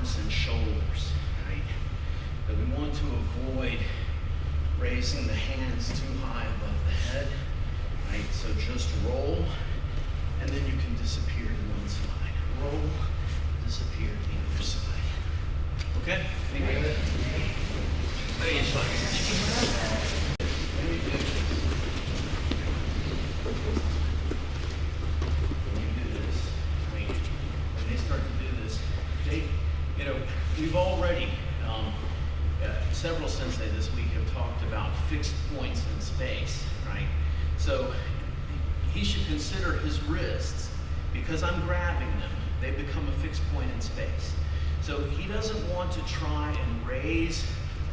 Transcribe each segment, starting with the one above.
arms and shoulders, right? But we want to avoid raising the hands too high above the head, right? So just roll, and then you can disappear to one side. Roll, disappear to the other side. Okay? Think of it. Let me try. Let me do this. When they start to do this, we've already, several sensei this week have talked about fixed points in space, right? So he should consider his wrists, because I'm grabbing them, they become a fixed point in space. So he doesn't want to try and raise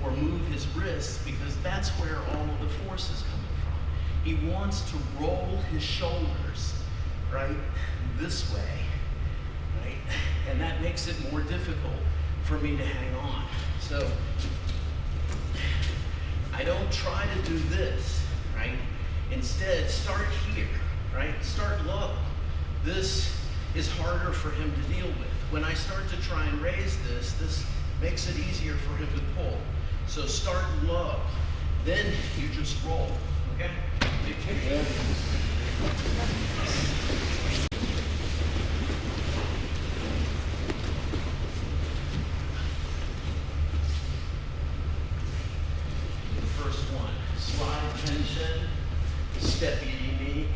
or move his wrists, because that's where all of the force is coming from. He wants to roll his shoulders, right, this way, right? And that makes it more difficult for me to hang on. So I don't try to do this, right? Instead, start here, right? Start low. This is harder for him to deal with. When I start to try and raise this makes it easier for him to pull. So start low. Then you just roll, okay? Tension, step unique,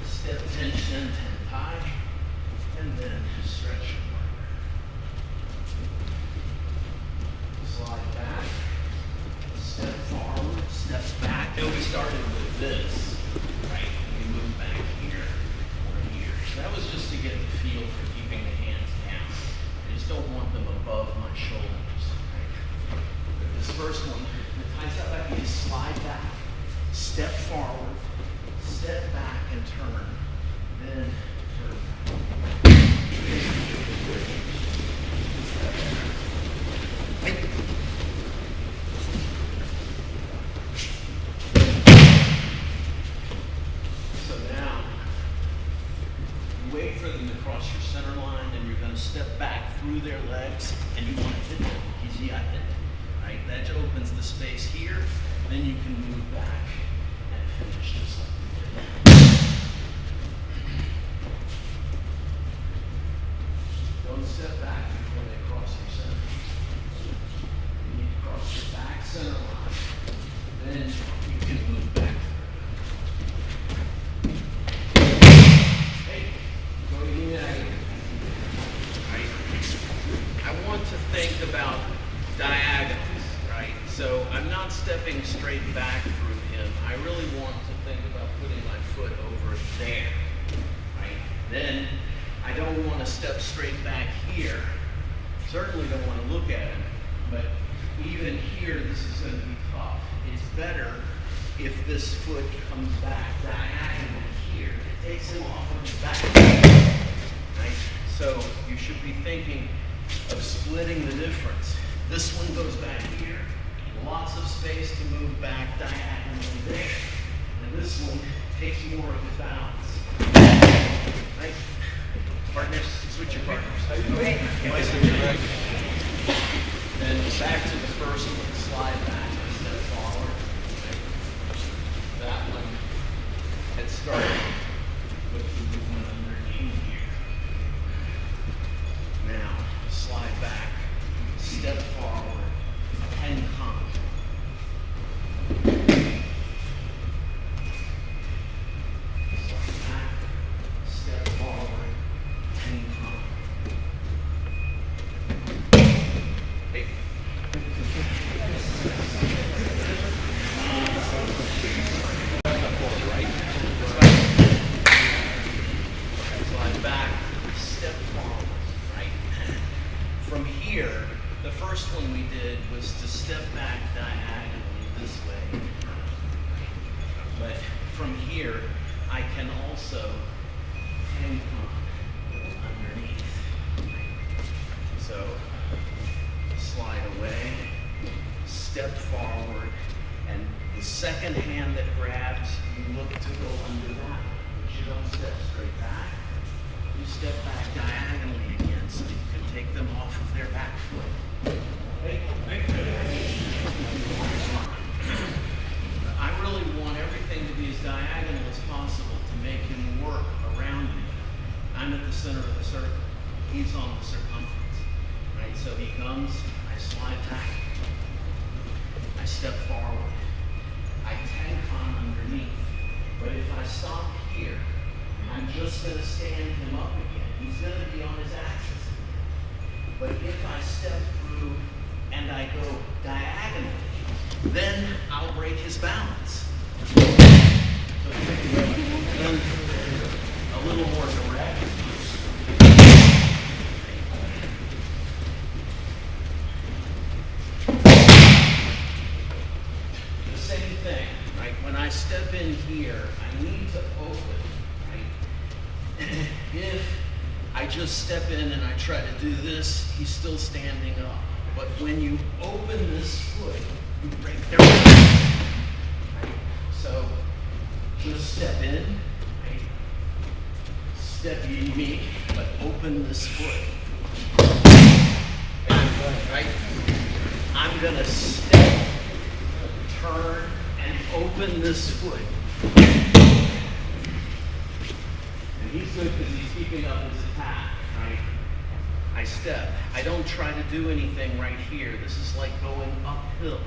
step tension, 10 tie, and then stretch your partner. Slide back, step forward, step back. Now we started with this, right? We move back here or here. That was just to get the feel for keeping the hands down. I just don't want them above my shoulders, right? But this first one, the tie step back, you slide back. Step forward, step back and turn, then turn back. So now, you wait for them to cross your center line, and you're going to step back through their legs, and you want to hit them. Easy, I hit. Right? That opens the space here. Then you can move back and finish this up. Don't step back before they cross your center. You need to cross your back center line. Then you can move back. Hey, go in. I want to think about diagonals. So I'm not stepping straight back through him. I really want to think about putting my foot over there, right? Then I don't want to step straight back here. Certainly don't want to look at him, but even here, this is going to be tough. It's better if this foot comes back diagonally here. It takes him off of his back, right? So you should be thinking of splitting the difference. This one goes back here. Lots of space to move back diagonally there. And this one takes more of his balance. Right? Partners, switch your partners. Then back to the first one, slide back and step forward. That one had started with the movement underneath here. Now, slide back, step forward, and come. Step forward and come. Hey. Slide back, step forward, right? From here, the first one we did was to step back diagonally this way. But from here, I can also hang on underneath. So slide away, step forward, and the second hand that grabs, you look to go under that. But you don't step straight back. You step back diagonally again so you can take them off of their back. on the circumference, right? So he comes, I slide back, I step forward, I tenkan underneath. But if I stop here, I'm just going to stand him up again. He's going to be on his axis again. But if I step through and I go diagonally, then I'll break his balance. So then a little more direct. The same thing, right? When I step in here, I need to open, right? If I just step in and I try to do this, he's still standing up. But when you open this foot, you break their balance. Right? So just step in, right? Step unique, but open this foot. Right? I'm gonna step, turn, and open this foot. And he's good because he's keeping up his attack, right? I step. I don't try to do anything right here. This is like going uphill.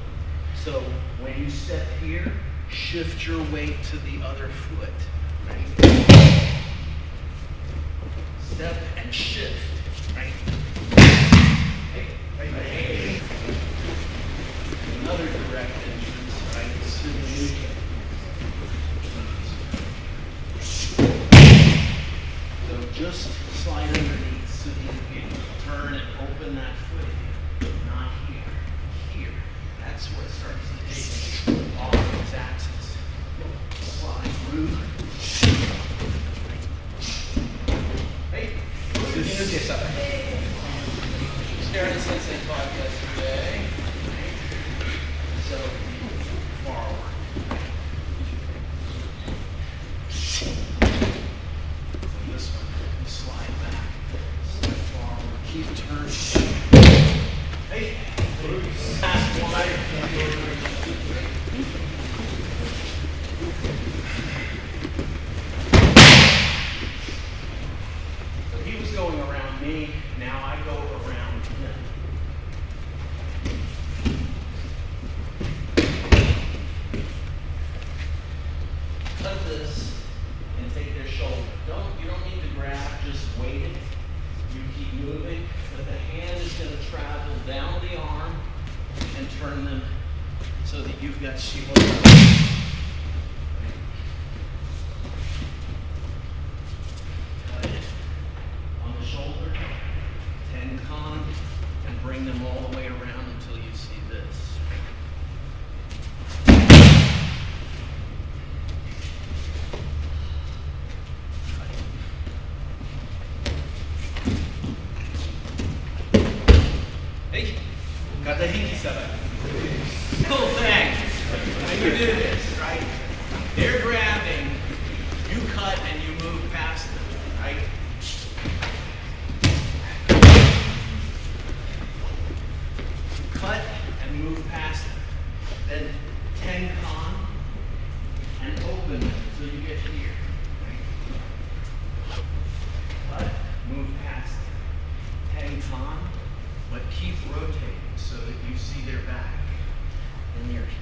So when you step here, shift your weight to the other foot, right? Step and shift, right? Right. Another direct entrance, right? So just slide underneath so you can turn and open that foot again. Not here. Here. That's where it starts to take off its axis. Slide through. Hey. Karen Sensei taught yesterday. So, forward. So this one, you slide back. Slide forward. Keep turning. Hey. Last one. So he was going around me. Now I go around him. Cut this and take their shoulder. You don't need to grab, just wait it. You keep moving, but the hand is going to travel down the arm and turn them so that you've got shield. Cut it on the shoulder, tenkan, and bring them all the way around until you see this. Hey, katahiki-sama. Cool thing. When you do this, right? They're grabbing, you cut and you move past them, right? Cut and move past them. Then tenkan and open so you get here, right? Cut, move past them. Tenkan, but keep rotating so that you see their back and they're here.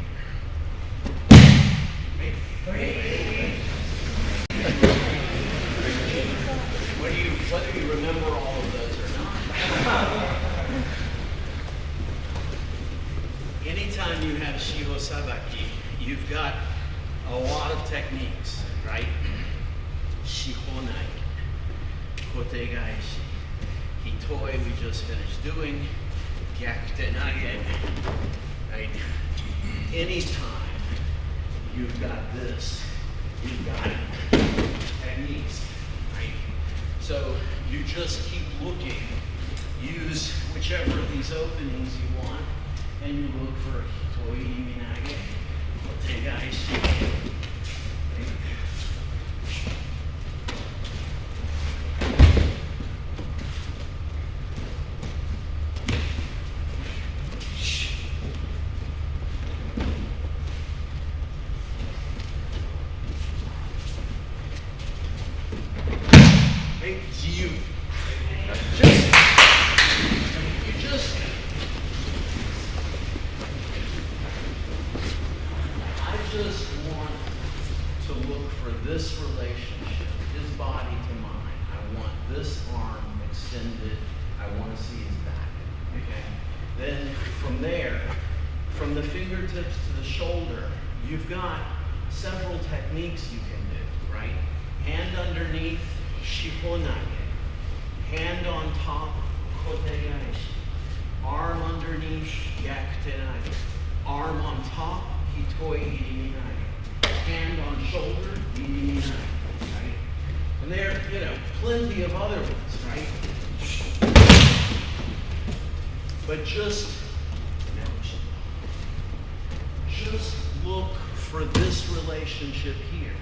Wait. Whether you remember all of those or not. Anytime you have Shiho Sabaki, you've got a lot of techniques, right? Shihonai, Kotegaishi, Hitoi we just finished doing, Gyakutenage, right? Anytime you've got this, you've got techniques, right? So you just keep looking, use whichever of these openings you want, and you look for Hitoi Minage, Kotegaishi. Just fingertips to the shoulder, you've got several techniques you can do, right? Hand underneath, shiponage. Hand on top, kotegai. Arm underneath, yakutenai. Arm on top, hitoi iriminai. Hand on shoulder, iriminai. Right? And there, plenty of other ones, right? But just look for this relationship here.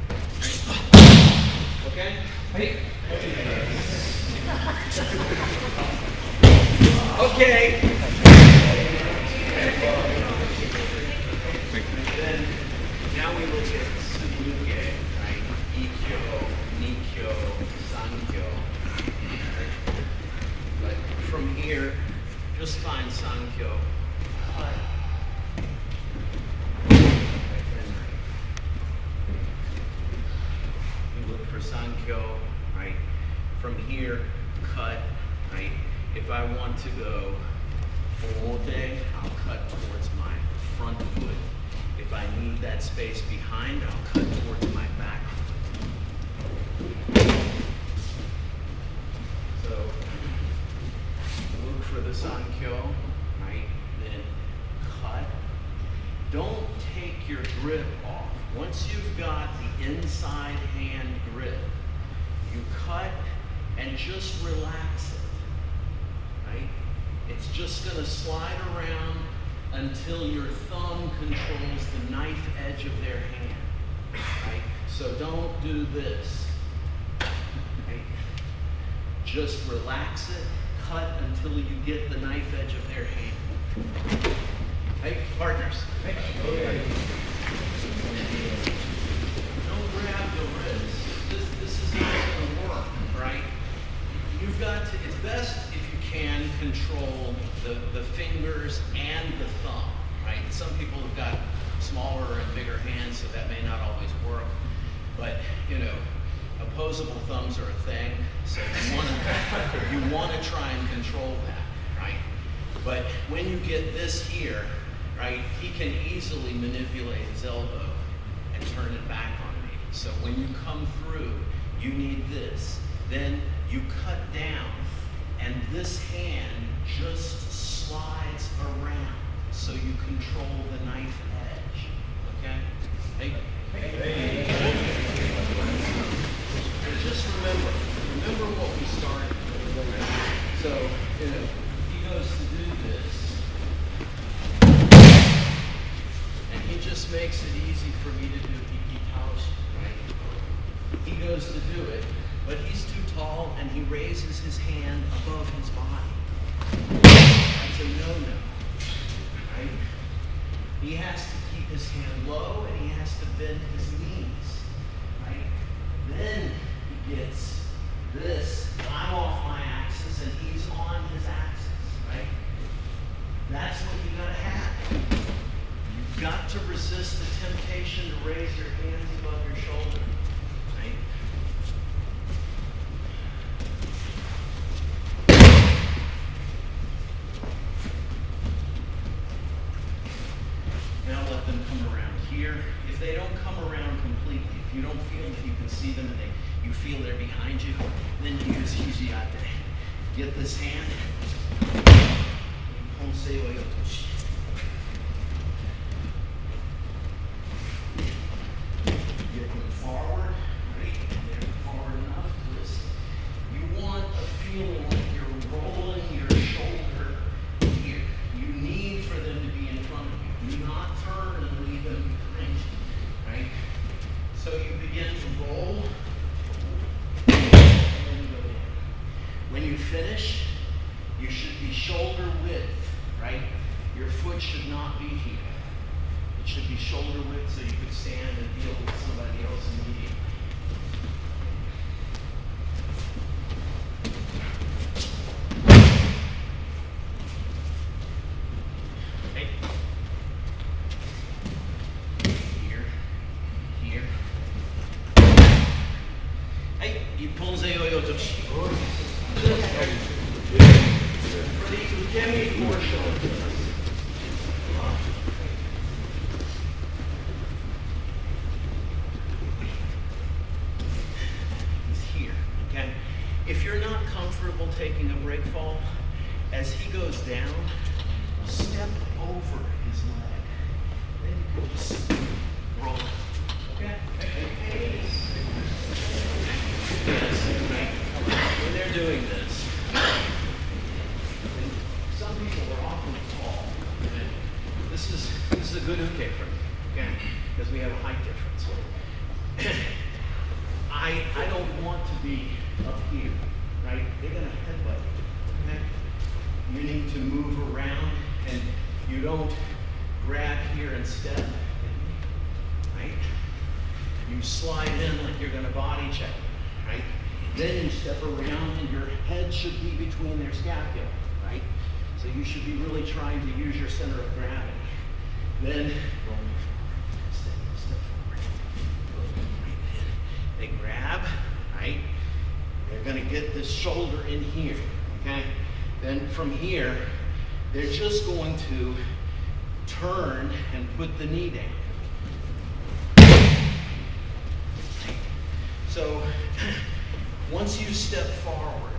Okay? Hey. Okay. Then now we look at Tsubuke, right? Ikkyo, Nikkyo, Sankyo. But from here, just find Sankyo. Sankyo, right? From here, cut, right? If I want to go omote, I'll cut towards my front foot. If I need that space behind, I'll cut towards my back foot. So, look for the Sankyo, right? Then cut. Don't take your grip off. Once you've got the inside hand grip, you cut and just relax it, right? It's just going to slide around until your thumb controls the knife edge of their hand, right? So don't do this, right? Just relax it, cut until you get the knife edge of their hand. Hey, partners. Hey. Don't grab the wrist. This is not going to work, right? You've got to, it's best if you can control the fingers and the thumb, right? Some people have got smaller and bigger hands, so that may not always work. But, opposable thumbs are a thing, so you want to try and control that, right? But when you get this here, right, he can easily manipulate his elbow and turn it back on me. So when you come through, you need this. Then you cut down, and this hand just slides around so you control the knife edge. Okay? Hey. And just remember what we started with. So, he goes to do this. And he just makes it easy for me to do ikitaoshi, right? He goes to do it, but he's too tall and he raises his hand above his body. That's a no-no, right? He has to keep his hand low and he has to bend his knees, right? Then he gets this. I'm off my axis and he's on his axis, right? That's what you gotta have. You've got to resist the temptation to raise your hands above your shoulder, right? Now let them come around here. If they don't come around completely, if you don't feel that you can see them and you feel they're behind you, then you use hijiate. Get this hand. Honsei wa yotoshi. Get them forward, right? They're forward enough. Twist. You want a feeling like you're rolling your shoulder here. You need for them to be in front of you. Do not turn and leave them behind you, right? So you begin to roll. When you finish, you should be shoulder width, right? Your foot should not be here. It should be shoulder width so you could stand and deal with somebody else immediately. Okay. Here. Hey, Ipponzei Oyotoshi. For the ukemi portion, fall. As he goes down, step over his leg. Then you can just roll it. Okay? When they're doing this, and some people are often tall. Okay? This is a good uke for me, okay? Because we have a height difference. I don't want to be up here, right? They're gonna headbutt you. Okay? You need to move around, and you don't grab here and step, right? You slide in like you're gonna body check, right? Then you step around, and your head should be between their scapula, right? So you should be really trying to use your center of gravity. Then roll forward, step forward. They grab, right? They're gonna get this shoulder in here, okay? Then from here, they're just going to turn and put the knee down. So once you step forward,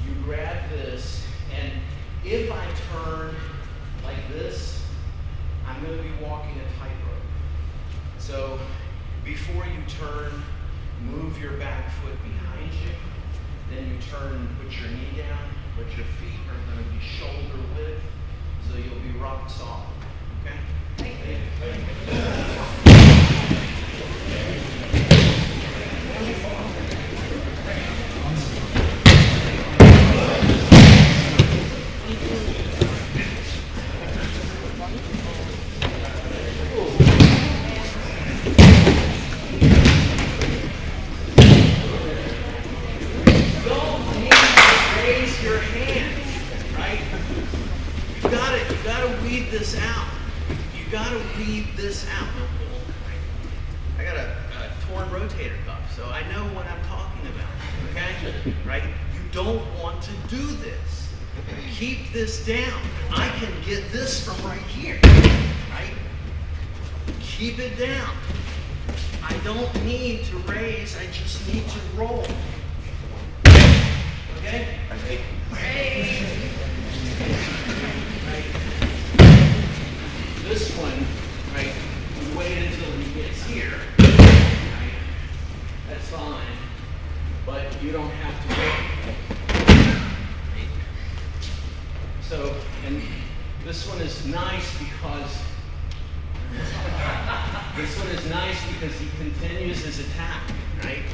you grab this, and if I turn like this, I'm going to be walking a tightrope. So before you turn, move your back foot behind you. Then you turn and put your knee down, but your feet are going to be shoulder width, so you'll be rock solid. Okay? This out. You got to weed this out. I got a torn rotator cuff, so I know what I'm talking about. Okay? Right? You don't want to do this. Keep this down. I can get this from right here. Right? Keep it down. I don't need to raise. I just need to roll. Okay? Right. This one, right, we wait until he gets here, right? That's fine, but you don't have to wait. Right? So, and this one is nice because he continues his attack, right?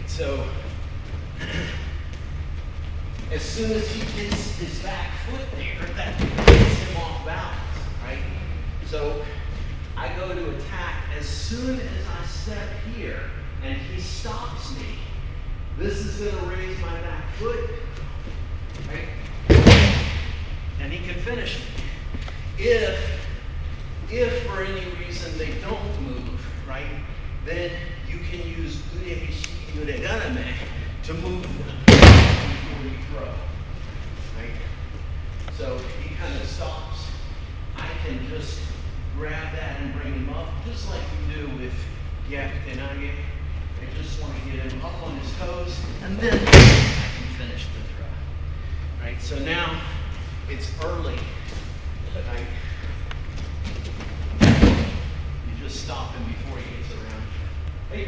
So, as soon as he gets his back foot there, that gets him off balance, right? So I go to attack as soon as I step here and he stops me. This is going to raise my back foot, right? And he can finish me. If for any reason they don't move, right, then you can use ureganame to move them before you throw, right? So he kind of stops. I can just grab that and bring him up, just like you do with yakutenage. I just want to get him up on his toes, and then I can finish the throw. Right? So now it's early, right? You just stop him before he gets around. Hey,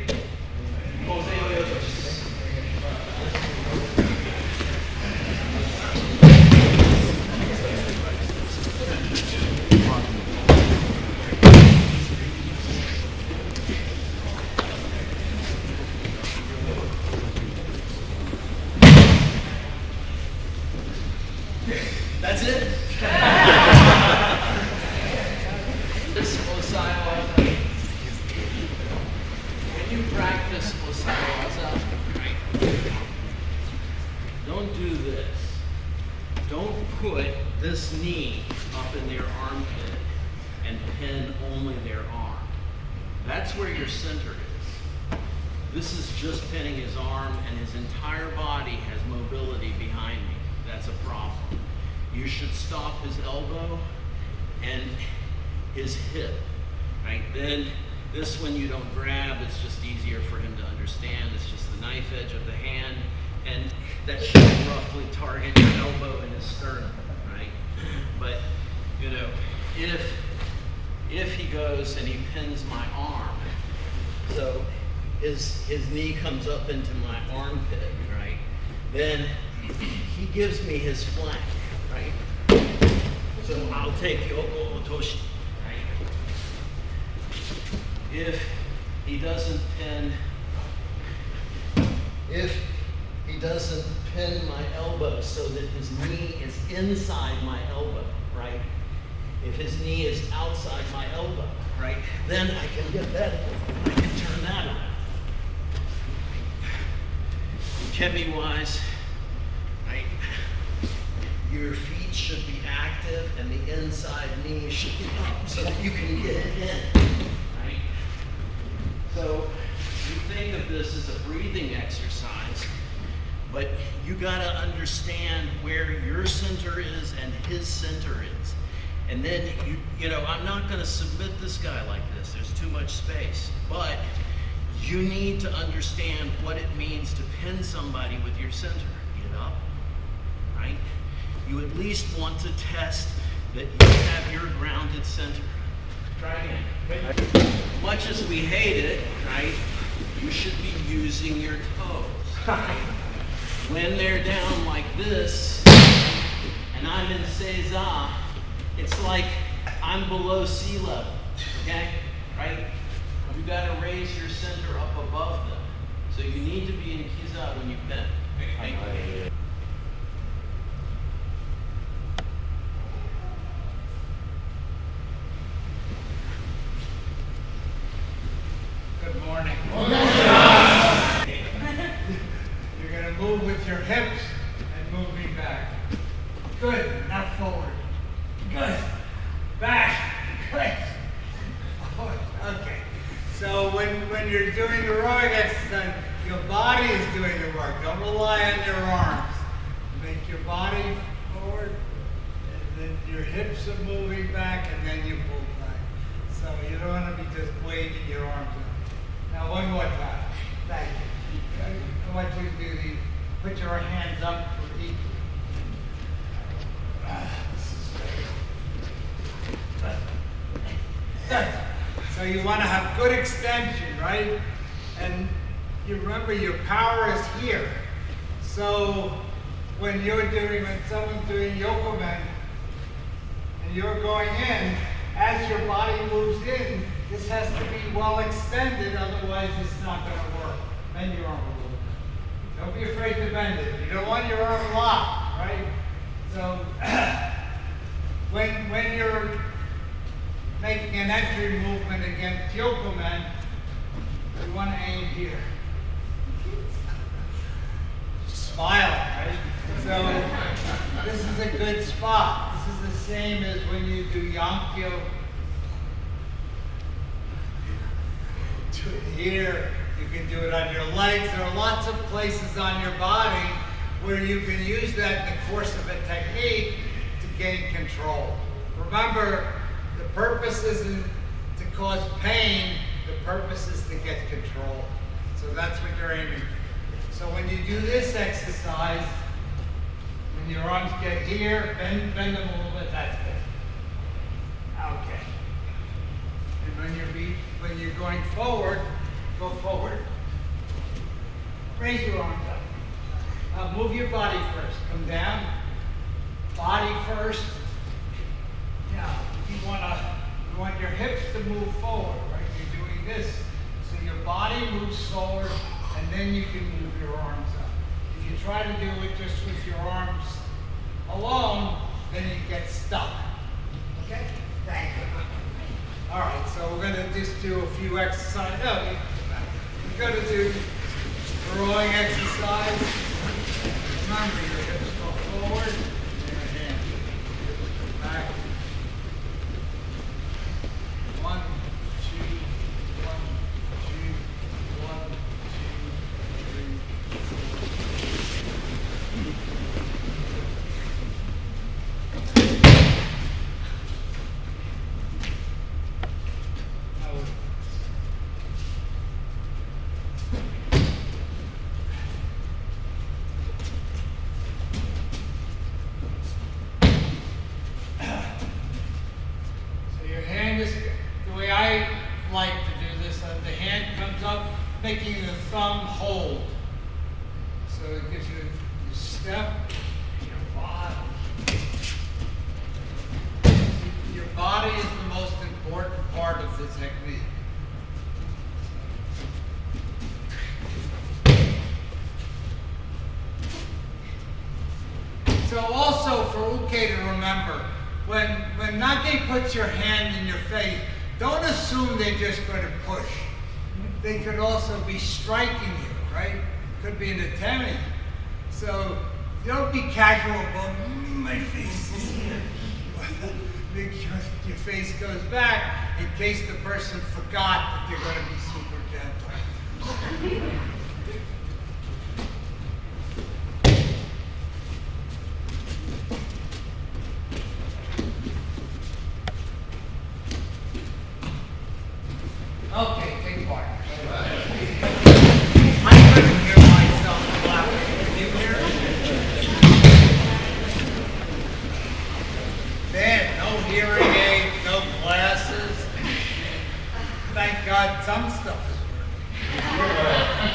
that's it. This Osaiwaza. When you practice Osaiwaza, right? Don't do this. Don't put this knee up in their armpit and pin only their arm. That's where your center is. This is just pinning his arm, and his entire body has mobility behind me. That's a problem. You should stop his elbow and his hip, right? Then this one you don't grab, it's just easier for him to understand. It's just the knife edge of the hand, and that should roughly target your elbow and his sternum, right? But, you know, if he goes and he pins my arm, so his knee comes up into my armpit, right? Then he gives me his flank, right? So I'll take Yoko Otoshi, right? If he doesn't pin my elbow so that his knee is inside my elbow, right? If his knee is outside my elbow, right? Then I can get that, I can turn that around. Kemi-wise, right? Your feet should be active and the inside knee should be up so that you can get it in, right? So you think of this as a breathing exercise, but you gotta understand where your center is and his center is. And then, you know, I'm not gonna submit this guy like this, there's too much space, but you need to understand what it means to pin somebody with your center. Get up, right? You at least want to test that you have your grounded center. Try again. Much as we hate it, right, you should be using your toes, right? When they're down like this, and I'm in Seiza, it's like I'm below sea level, okay? Right? You gotta raise your center up above them. So you need to be in Kiza when you pin. Okay? Good morning. You're going to move with your hips and move me back. Good. Now forward. Good. Back. Good. Okay. So when you're doing the rowing exercise, your body is doing the work. Don't rely on your arms. Make your body forward, and then your hips are moving back, and then you move back. So you don't want to be just waving your arms out. Now one more time. Thank you. I want you to do put your hands up for equal. So you want to have good extension, right? And you remember your power is here. So when someone's doing yokomen and you're going in, as your body moves in, this has to be well extended, otherwise it's not going to work. Bend your arm a little bit. Don't be afraid to bend it. You don't want your arm locked, right? So when you're making an entry movement against yokomen, you want to aim here. Smile, right? So this is a good spot. This is the same as when you do yankyo. Do it here. You can do it on your legs. There are lots of places on your body where you can use that in the course of a technique to gain control. Remember, the purpose isn't to cause pain, the purpose is to get control. So that's what you're aiming for. So when you do this exercise, when your arms get here, bend them a little bit, that's good. Okay. And when you're going forward, go forward. Raise your arms up. Move your body first. Come down. Body first. Now, you want your hips to move forward, right? You're doing this. So your body moves forward, and then you can move your arms up. If you try to do it just with your arms alone, then you get stuck. Okay? Thank you. All right, so we're going to just do a few exercises. No, we're going to do the rowing exercise. Remember, your hips go forward, and your hands back. 1, 2, 1, 2, 1, 2, 3. So also for Uke to remember, when Nage puts your hand in your face, don't assume they're just going to push. They could also be striking you, right? Could be an attempt. So don't be casual, but my face is here. Make sure your face goes back in case the person forgot that they're going to be super gentle. Okay, take part. I couldn't hear myself clapping. Can you hear it? There, no hearing aid, no glasses. Thank God some stuff is working.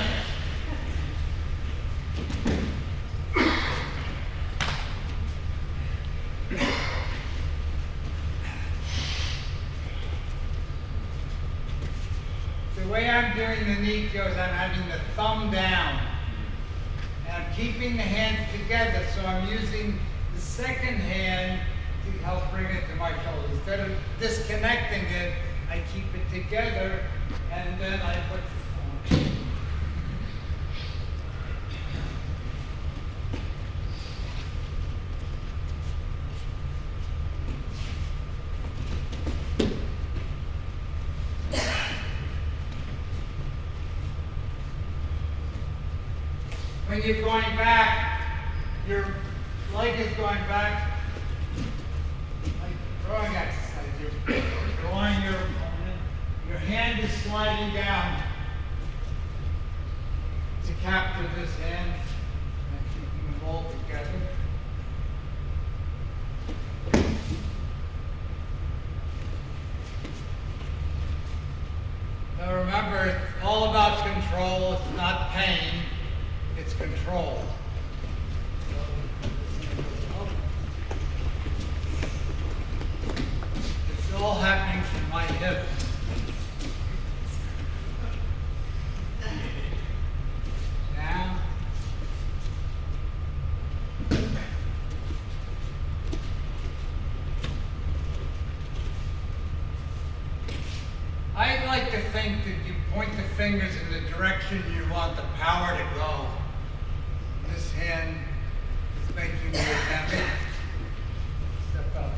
The way I'm doing the Nikyo is I'm having the thumb down. And I'm keeping the hands together, so I'm using the second hand to help bring it to my shoulder. Instead of disconnecting it, I keep it together, and then I put the phone. When you're going back, your leg is going back, like throwing exercise. You're drawing your opponent. Your hand is sliding down to capture this hand and keeping them all together. Now remember, it's all about control. It's not pain. It's control. It's all happening from my hip. Down. I like to think that you point the fingers in the direction you want the power to go. This hand is making me attempt. Step up.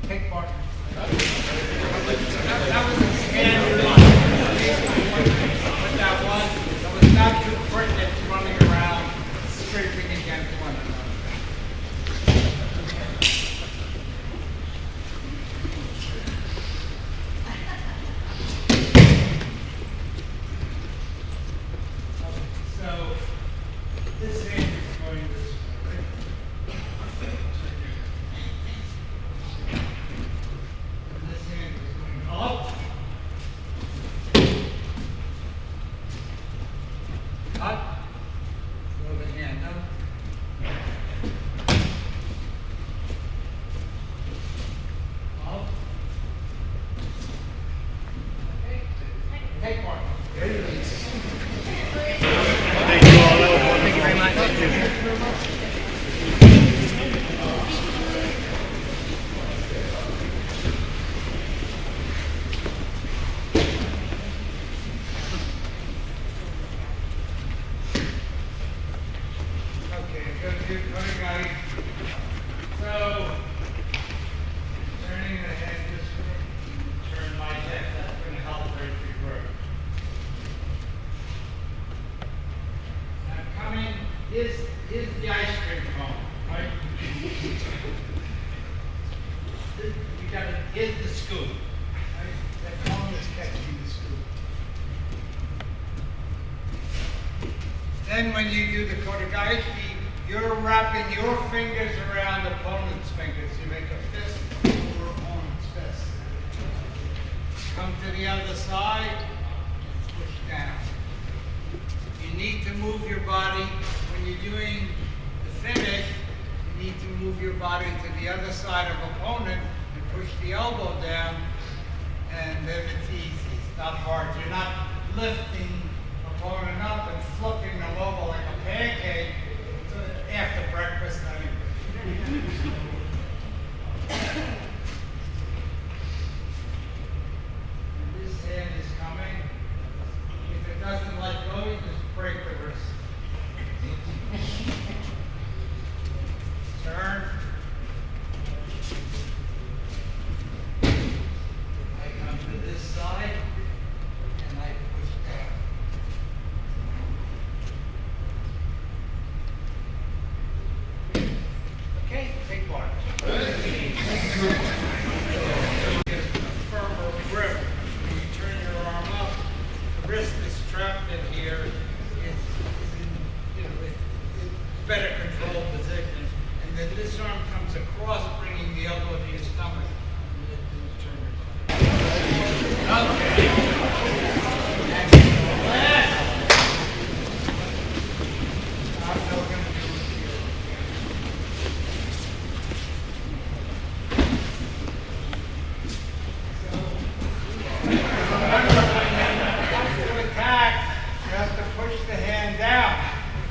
Take partner. That was a standard line. What that was not too pertinent running around, scraping against one another. Here's the ice cream cone, right? Here's the scoop. Right? That cone is catching the scoop. Then when you do the kotegaeshi, you're wrapping your fingers around the opponent's fingers. You make a fist over opponent's fist. Come to the other side, push down. You need to move your body. When you're doing the finish, you need to move your body to the other side of opponent and push the elbow down, and then it's easy. It's not hard. You're not lifting opponent up and floating. hand down.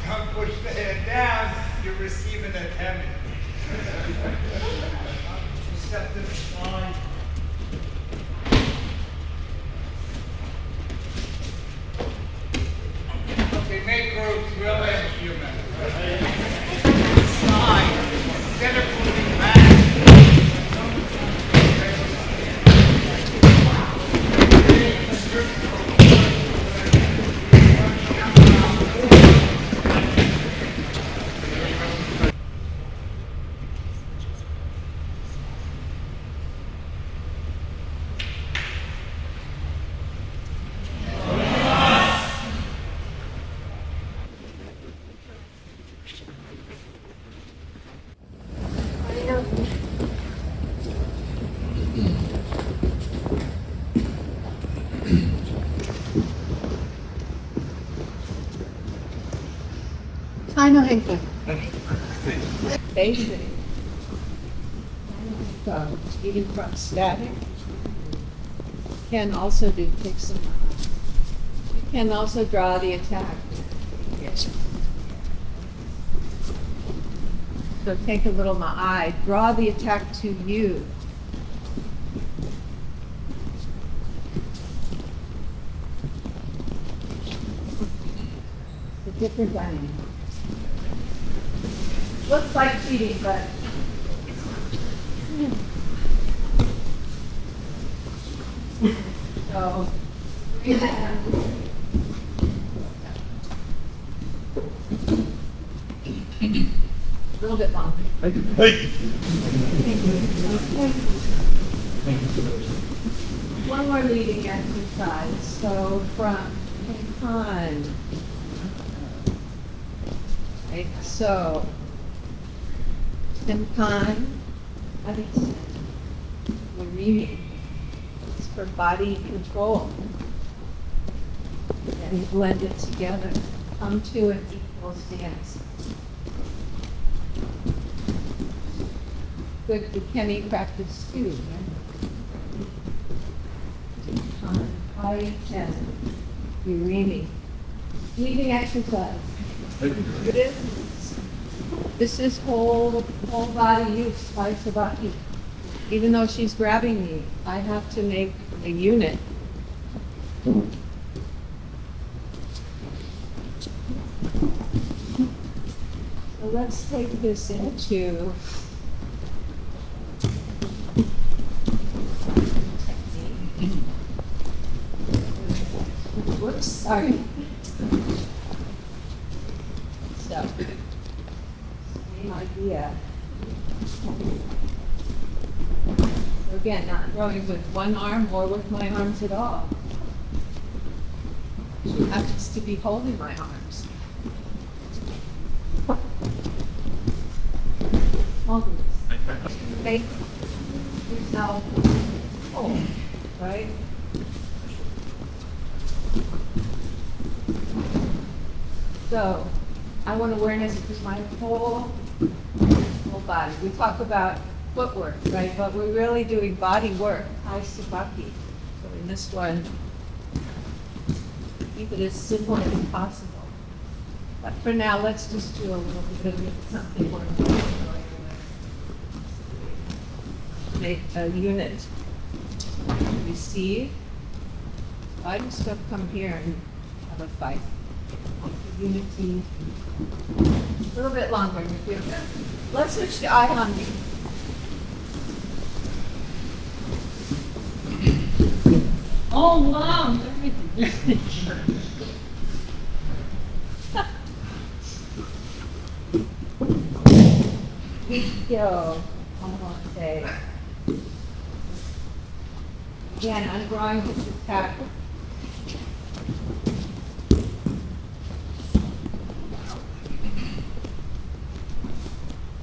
Don't push the hand down, you're receiving a temi. Step to the side. Okay, make groups, we'll have a few minutes. Side, instead of moving back. Final ankle. Basic. Even from static. Can also do kicks and you can also draw the attack. Yes. So take a little ma'ai, draw the attack to you. It's a different dynamic. Looks like cheating, but so a little bit longer. One more leading exercise. So from con, right? So Simkan, we're reading. It's for body control. And blend it together. Come to an equal stance. Good Bikini practice too, right? High 10. You're reading. Leading exercise. This is whole body use by Sabaki. Even though she's grabbing me, I have to make a unit. So let's take this into technique. Whoops, sorry. So, same idea. So again, not throwing with one arm or with my arms at all. She happens to be holding my arms. Make yourself whole, right? So, I want awareness of my whole body. We talk about footwork, right? But we're really doing body work, high sabaki. So in this one, keep it as simple as possible. But for now, let's just do a little bit of something more familiar with. Make a unit. Receive. I just don't come here and have a fight. Unity. A little bit longer. Let's switch the eye on me. Oh, wow. Yo, say. Again, I'm drawing this attack.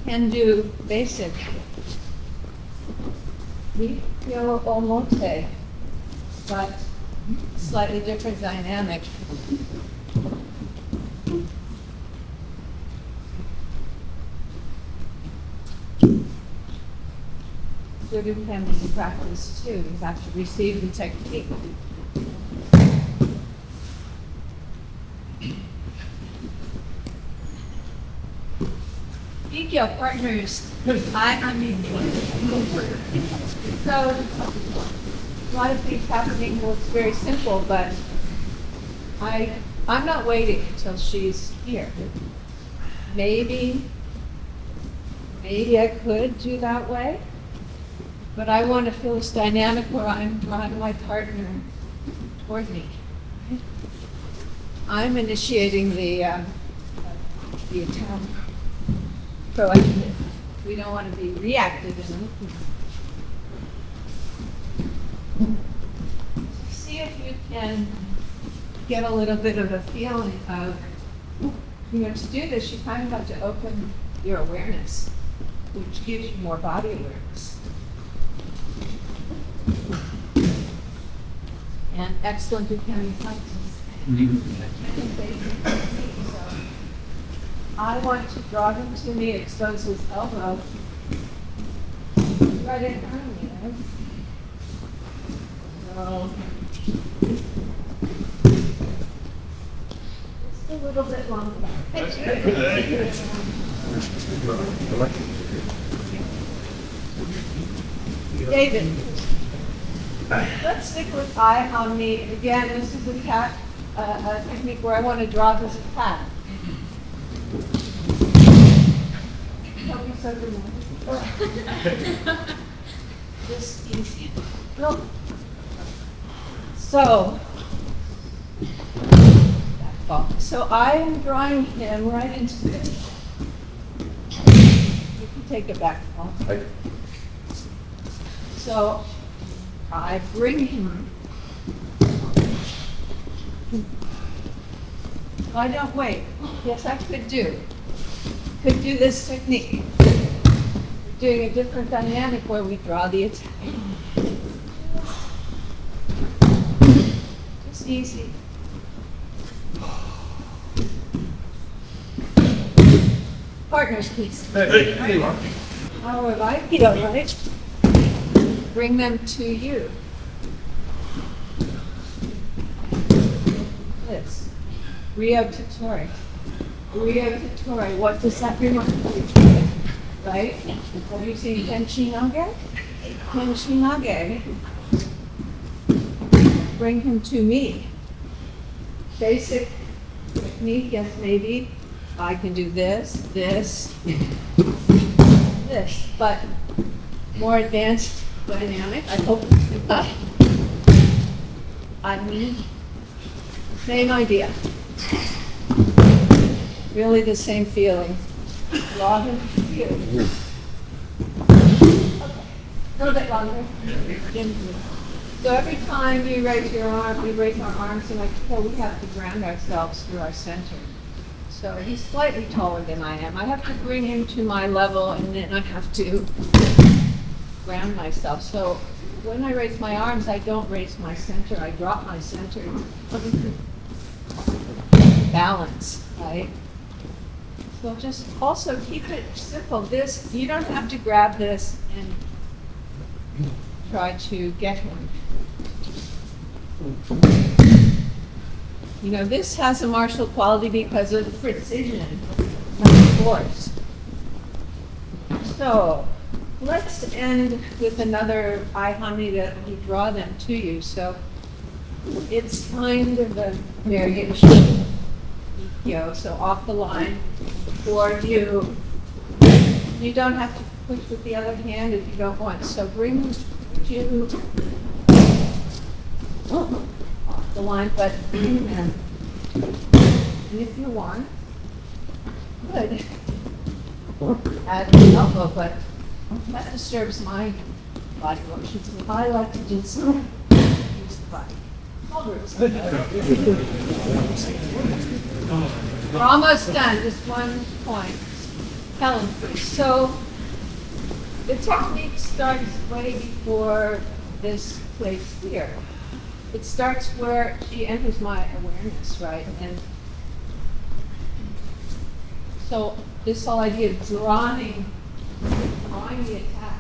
Can do basic. Yo omote, but slightly different dynamic. Good can be practiced too. You have to receive the technique. Nikyo partners, I mean, so a lot of things happening. Well, it's very simple, but I'm not waiting until she's here. Maybe I could do that way, but I want to feel this dynamic where I'm drawing my partner toward me. I'm initiating the attack. Proactive. We don't want to be reactive in it. See if you can get a little bit of a feeling of, to do this, you kind of have to open your awareness, which gives you more body awareness. And excellent at counting flexions. I want to draw him to me, expose his elbow right in front of me. Right? So, just a little bit longer. David, let's stick with eye on me. Again, this is a technique where I want to draw this attack. So good. Just easy. Look. So I am drawing him right into this. You can take it back, Paul. So I bring him. I don't wait. Yes, I could do this technique. We're doing a different dynamic where we draw the attack. Just easy. Partners, please. Hey. How would I feel, right? Bring them to you. This. Rio Tottori. What does that remind you? Right? Have you seen Kenshinage? Kenshinage. Bring him to me. Basic technique, yes, maybe. I can do this, but more advanced dynamic. I hope. Same idea. Really the same feeling. Draw him to you. Okay. A little bit longer. So every time you raise your arm, we raise our arms, and we have to ground ourselves through our center. So he's slightly taller than I am. I have to bring him to my level, and then I have to ground myself. So when I raise my arms, I don't raise my center. I drop my center. Balance, right? So just also keep it simple. This, you don't have to grab this and try to get him. This has a martial quality because of precision, not force. So let's end with another eye honey that we draw them to you. So it's kind of a variation. So off the line for you. You don't have to push with the other hand if you don't want. So bring you off the line, but and if you want, good. Add the elbow, but that disturbs my body motion. So I like to just use the body. We're almost done, just one point. Helen, please. So the technique starts way before this place here. It starts where she enters my awareness, right? And so this whole idea of drawing the attack,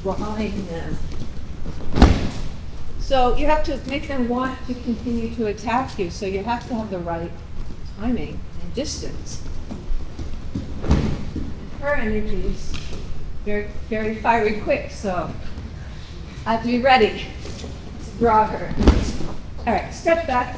drawing them. So you have to make them want to continue to attack you. So you have to have the right timing and distance. her energy is very, very fiery quick, so I have to be ready to draw her. All right, stretch back.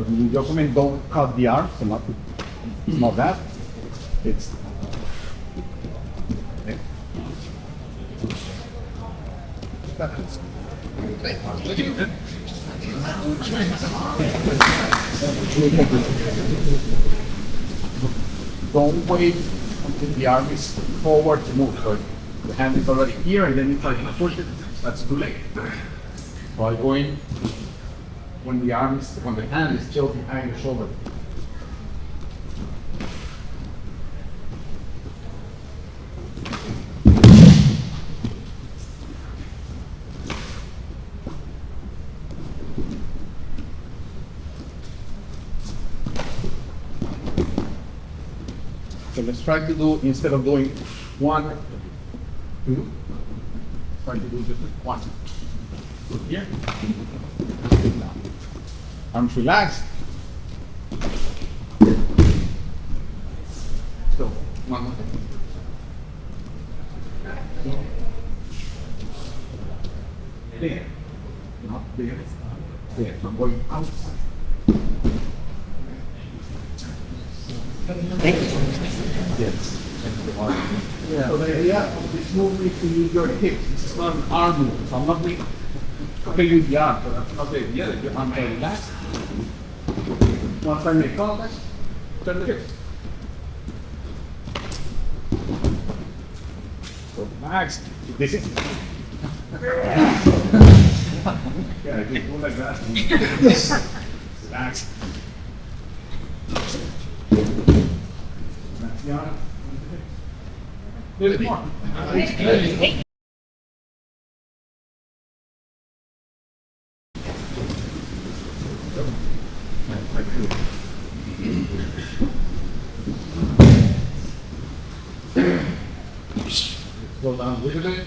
You document don't cut the arm, so it's not that. It's don't wait until the arm is forward to move. So the hand is already here and then you try to push it, that's too late. So I go in when the hand is still behind the shoulder. So let's try to do, instead of doing 1, 2, try to do just 1. Here. Down. Arms relaxed. So, 1 more. There. Not there. There. I'm going outside. Yes. Yeah. So the idea of this movement is to use your hips. This is not an arm movement. So I'm not really use the arm, so that's not the idea. Your arms are relaxed. Once I make contact, turn the hips. So relax. This is. Yeah, just go like that. Relax. That's the arm. A little bit more. Slow down a little bit.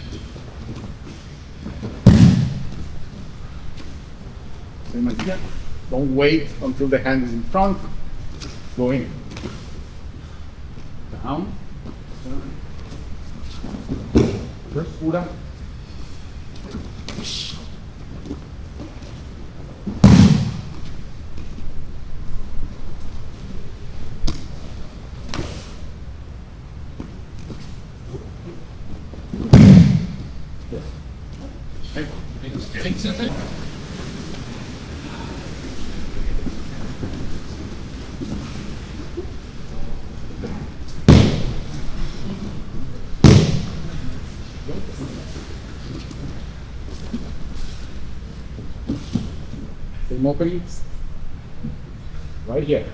Same idea. Don't wait until the hand is in front. Go in. Down. First, pura. Same opening. Right here.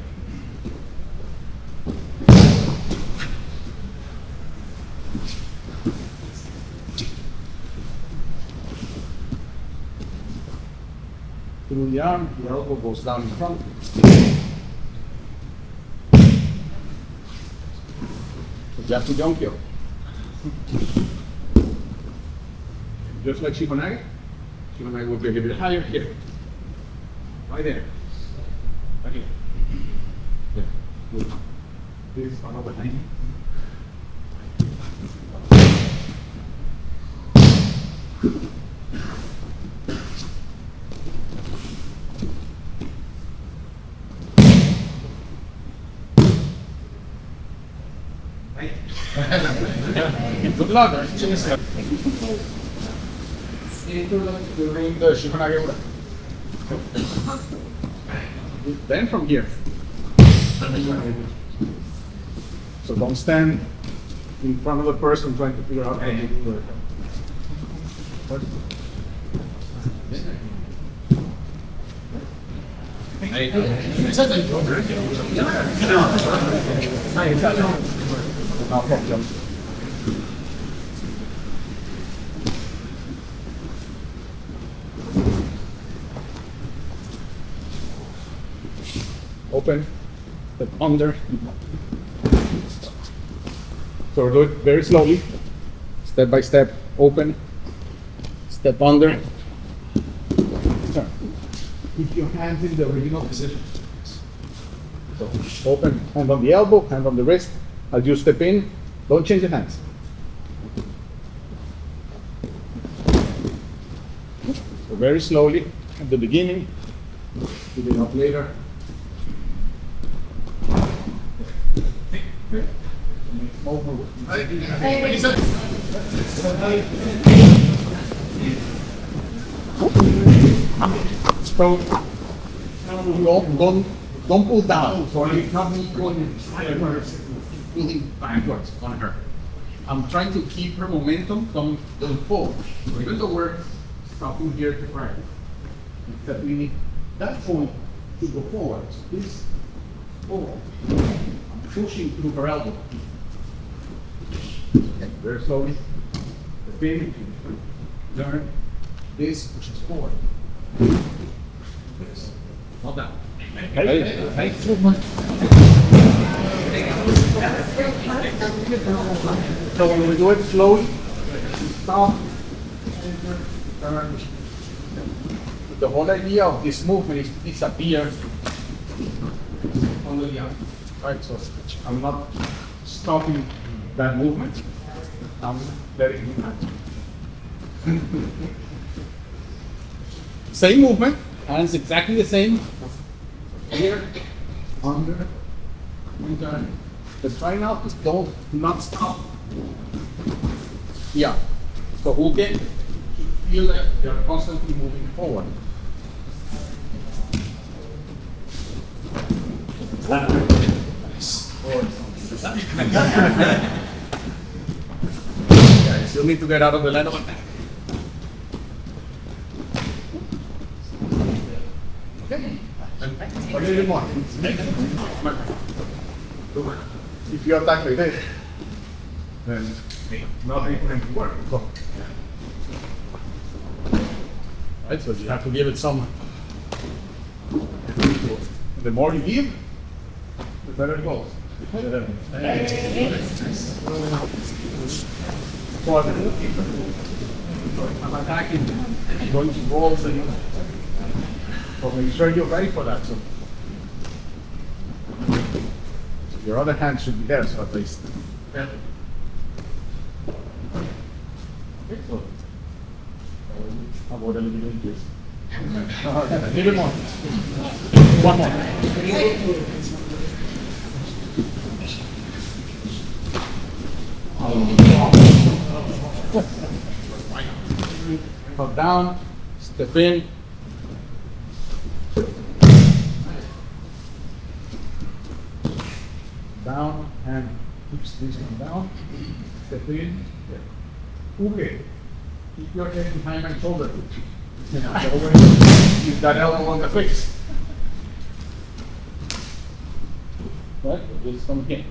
Through the arm, the elbow goes down in front. Just to jump here. Just like Shikonage. Shikonage will be a little bit higher here. Right there. Right here. Yeah. Good. This is another thing. Good luck. During the Shikonage. Then from here. So don't stand in front of the person trying to figure out how to do it. Open, step under. So we'll do it very slowly, step by step, open, step under, turn. Keep your hands in the original position. So open, hand on the elbow, hand on the wrist. As you step in, don't change the hands. So very slowly, at the beginning, speed it up later. So don't pull down. So it's not me going sideways, pulling backwards on her. I'm trying to keep her momentum going forward. So even though we're stopping here to cry, that we need that point to go forward. So this forward. I'm pushing through her elbow. Okay, very slowly. The pin, turn. This pushes forward. This. Not down. Okay. Thanks so much. So when we do it slowly, stop, enter, turn. The whole idea of this movement is to disappear on the other. Right, so I'm not stopping that movement. I'm letting it happen. Same movement, hands exactly the same. Here, under, under. But try now to don't not stop. Yeah. So hook it. Feel like you're constantly moving forward. Yeah, you still need to get out of the line of attack. Okay. A little bit more. If you attack like this, then nothing can work. So, right, so you have to give it some. The more you give, the better it goes. So I'm attacking, I'm going to roll, so make sure you're ready for that. So your other hand should be there, so at least. Okay, so avoid a little bit this. A little more. One more. Come down, step in. Down and keeps this one down. Step in. Okay. Keep your head behind my shoulder. Keep that elbow on the face. Right? Just come again.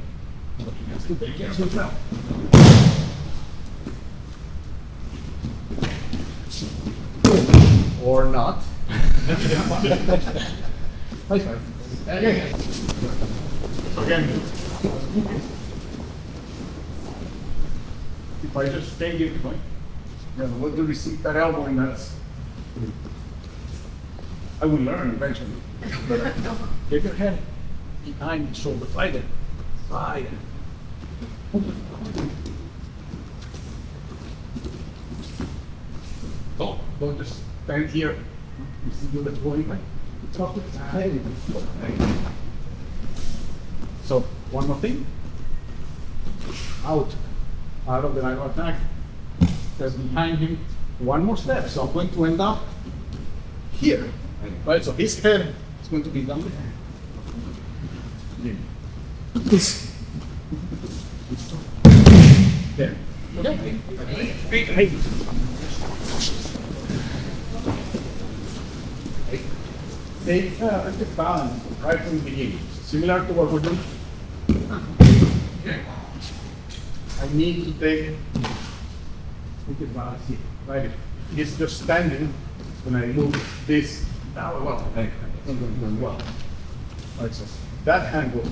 Or not. Again. If I just stay here, right? Yeah, what do we see that elbow in that? I will learn eventually. But get your head behind the shoulder, slide it. Slide it. Don't just stand here. You see the going like top of the head. So one more thing. Out of the line of attack. Just behind him. One more step. So I'm going to end up here. Right? So his head is going to be down there. There. Okay. Take a balance right from the beginning. Similar to what we're doing. I need to take a balance here. Right? It's just standing when I move this down. Well, it's not going well. Right, so that angle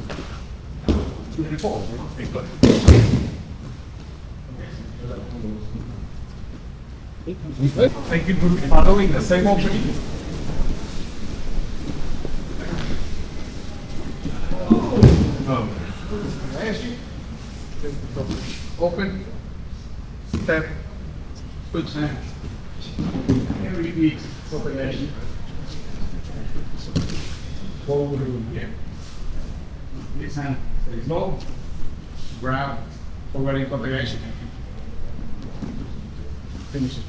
to the fall. Okay, good. Thank you for following the same opening. Open, step, good hand. Every week, open edge. Forward, yeah. This hand stays low, grab, forward in configuration. Finish it.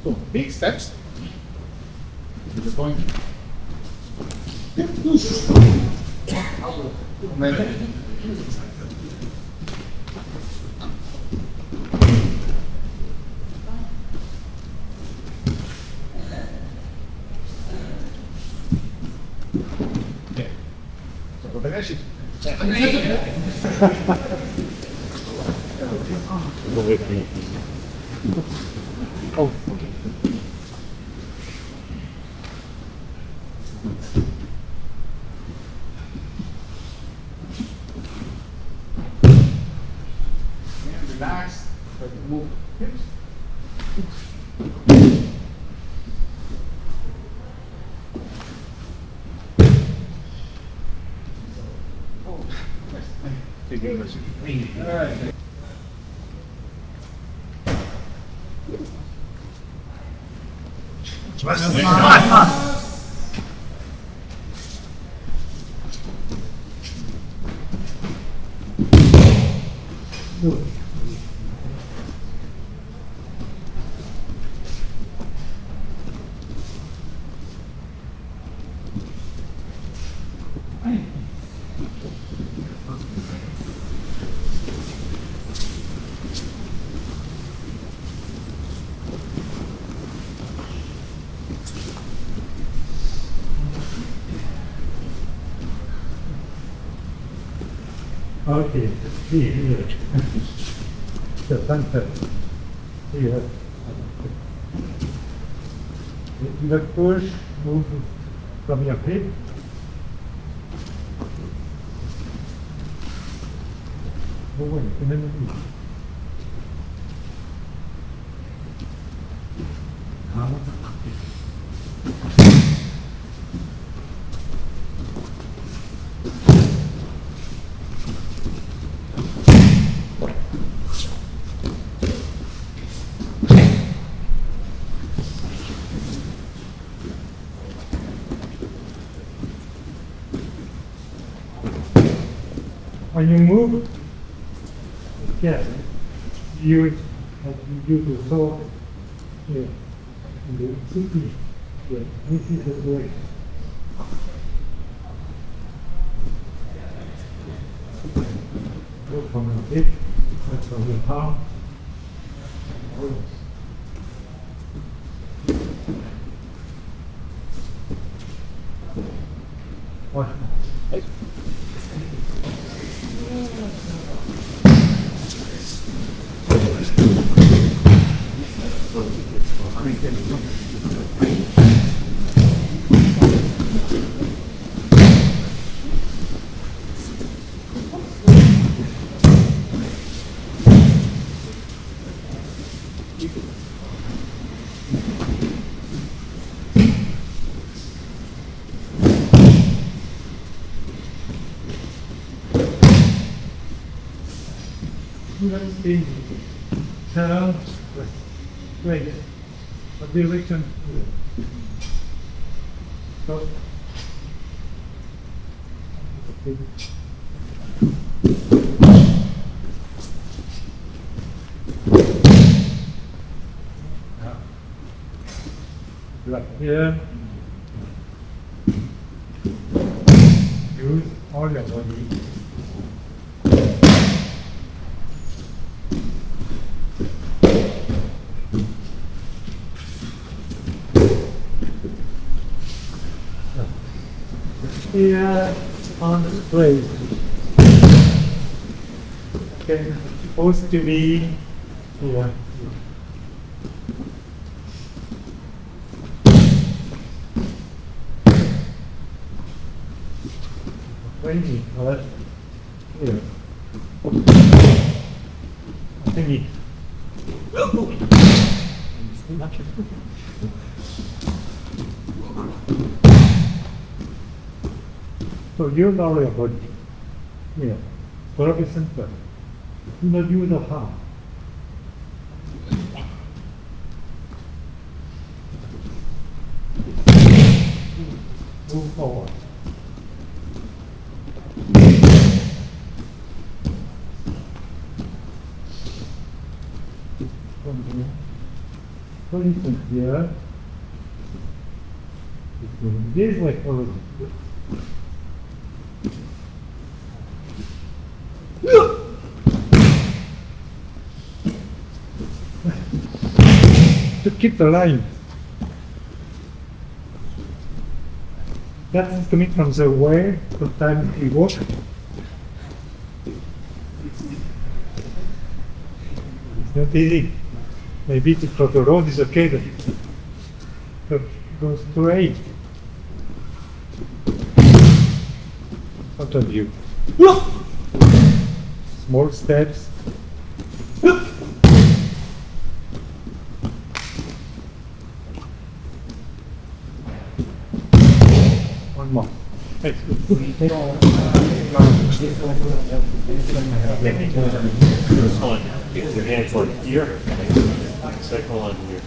So, big steps. To the point. Okay. So, configuration. Oh, okay. And relax. Try to move hips. Oh, nice. Take it easy. All right. Okay, here. The sunset. Here. LeVourch, move from your hip. Away, and then move. When you move, yeah, you to saw here in the city. Yeah, this is the way. Go from the hip, from the palm. What? In turn, straight, what direction? So, okay. Right here, use all your body. Here on the place. Okay, supposed to be here. Waiting, here. Thingy. So you know your body. Yeah. Very simple. You know how. Move forward. From here. For instance, here. It's going this way already. To keep the line. That's coming from the way sometimes we walk. It's not easy. Maybe to cross the road is okay, but go straight. Front of you. Small steps. One more. Hey. Your hands like here, cycle on here.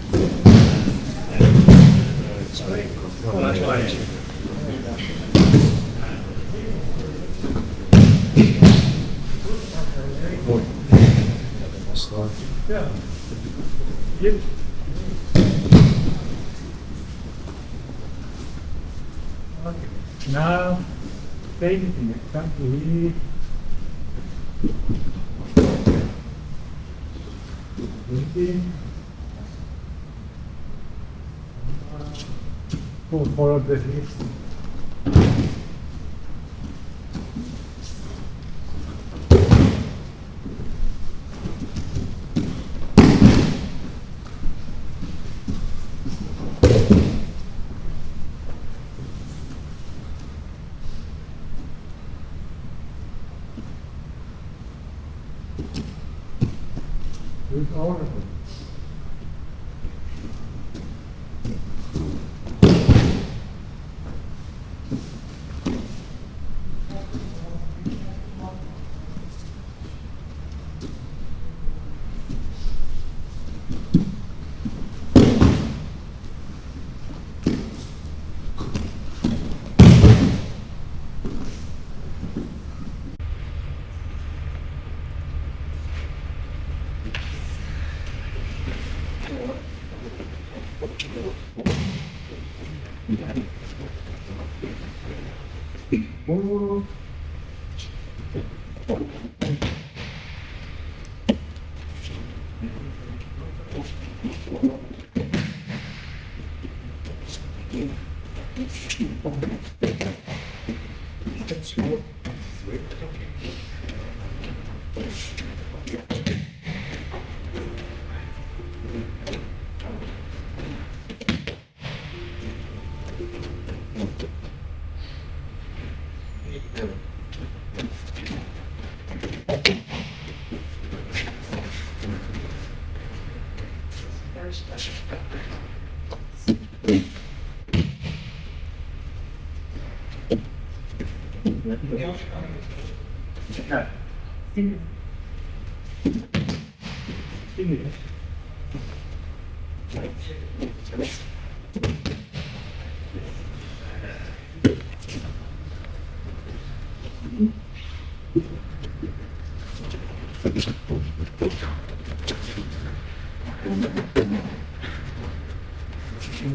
Yeah. Yep. Okay. Now, same thing. Exactly. Follow the hips. With all of them.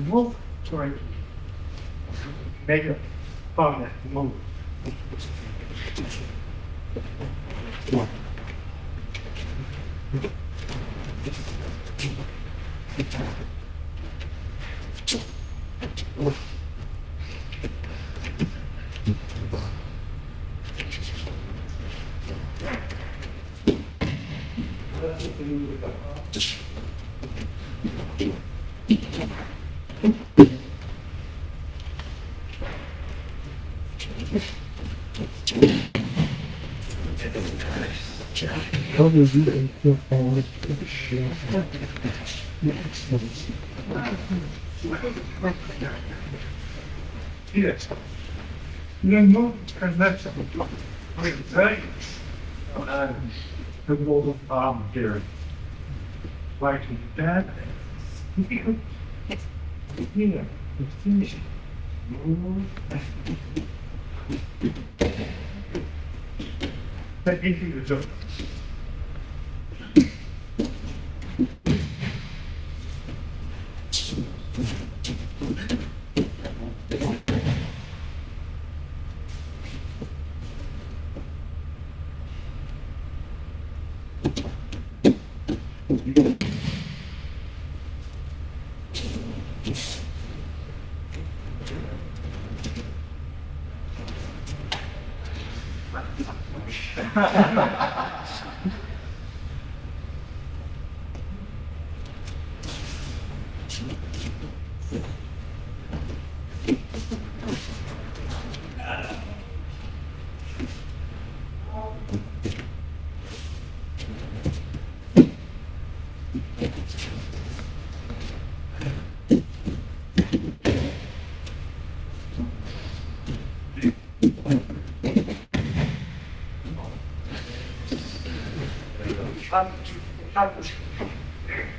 Move toward make a partner move. How do you do it? Yes. No connection. Right. The golden arm here. Like that. Here. It's finished. Let me see the job.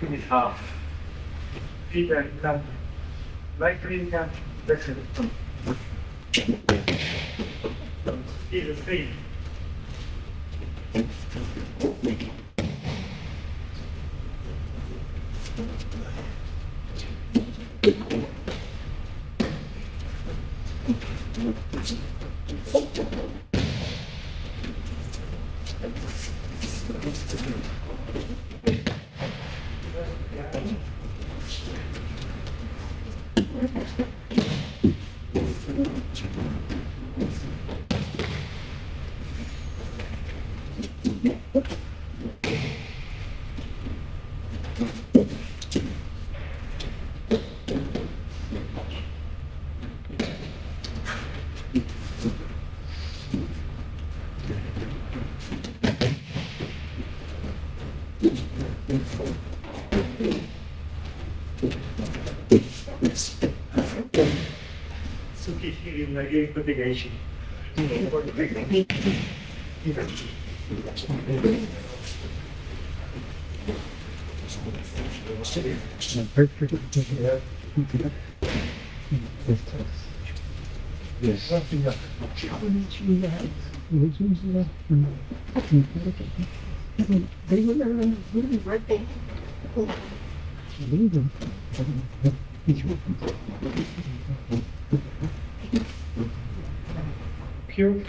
Finish half. Feet and down. Right knee down. That's it. Either feet. So keep hitting the game mitigation. Pure.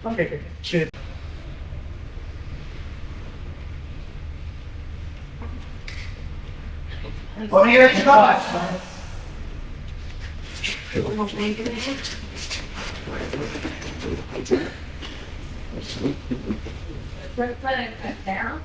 Okay, shit. Well, here it comes. Down.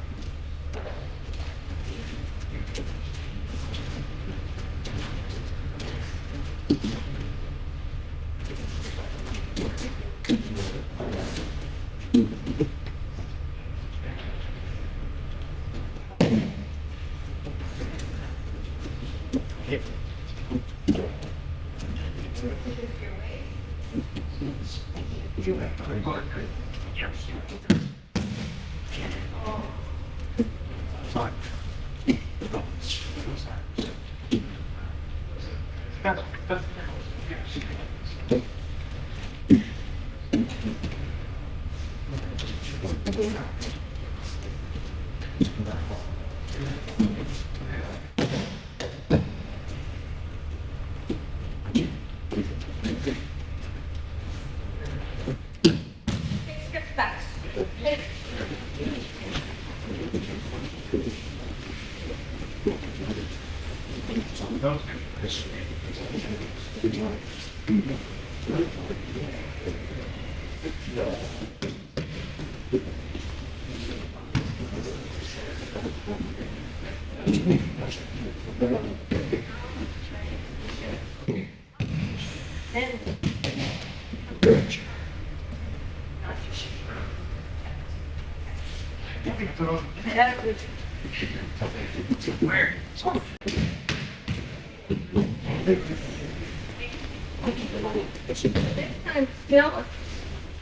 I'm still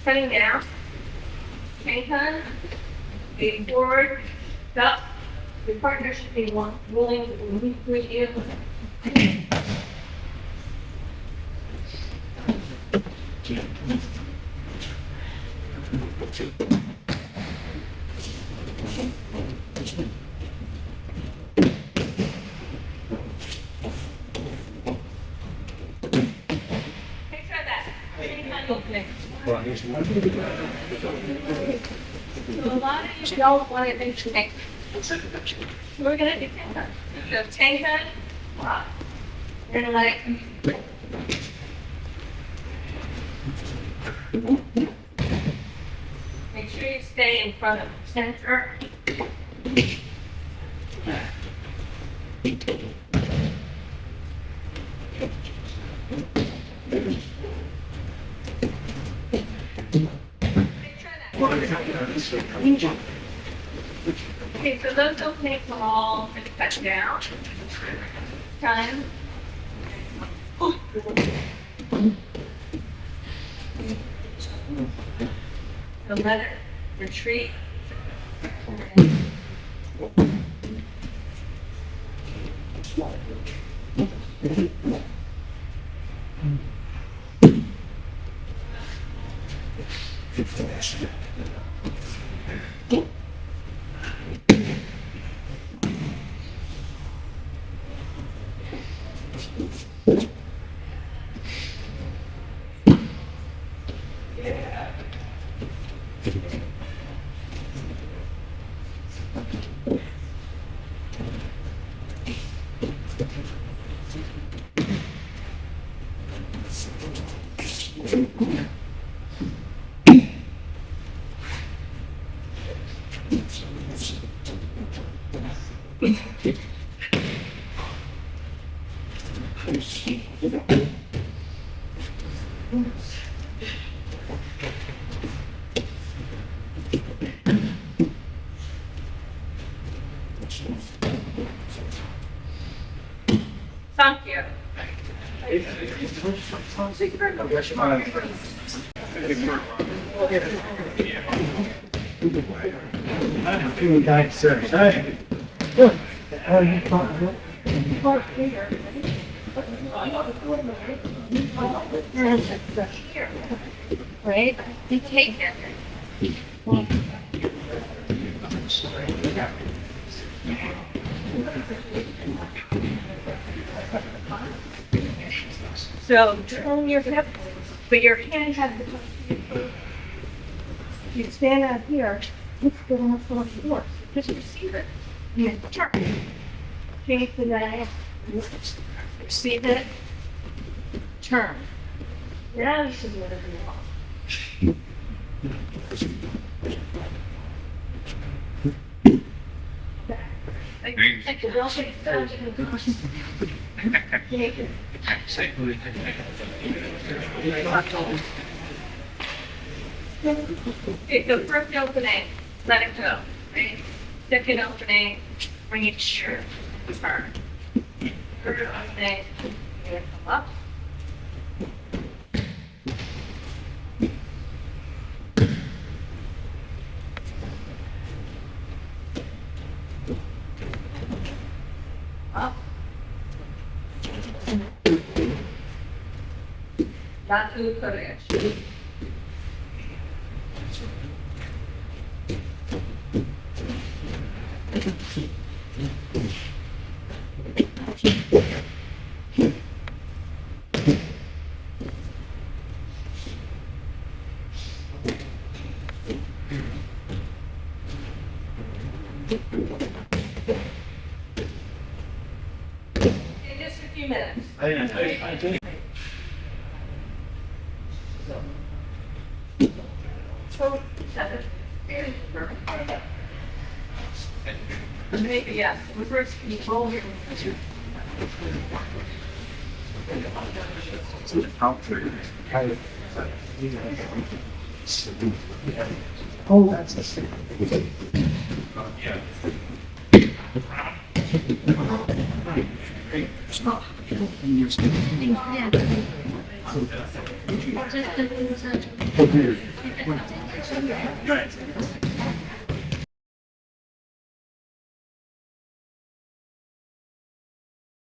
cutting down. Anytime, leaning forward, up. Your partner should be willing to move with you. Picture that. Anytime opening. So a lot of you don't want to do tank. We're gonna do tank. So tank, you're gonna let it. Make sure you stay in front of the center. Okay, so those openings are all going to cut down. Time. So let it retreat. Thank you. Right? You take it. So turn your hip, but your hand has to touch your foot. You stand out here, let's go on the floor. Just receive it. And then turn. Change the dial. Receive it. Turn. Now this is what you want. Like the bell shake. Okay, so first opening, let it go. Right? Second opening, bring it to your turn. Third opening, you're gonna come up. Up. Not too courage. And just 3 minutes. I think. So, maybe, yes, we first control here. Oh, that's the same.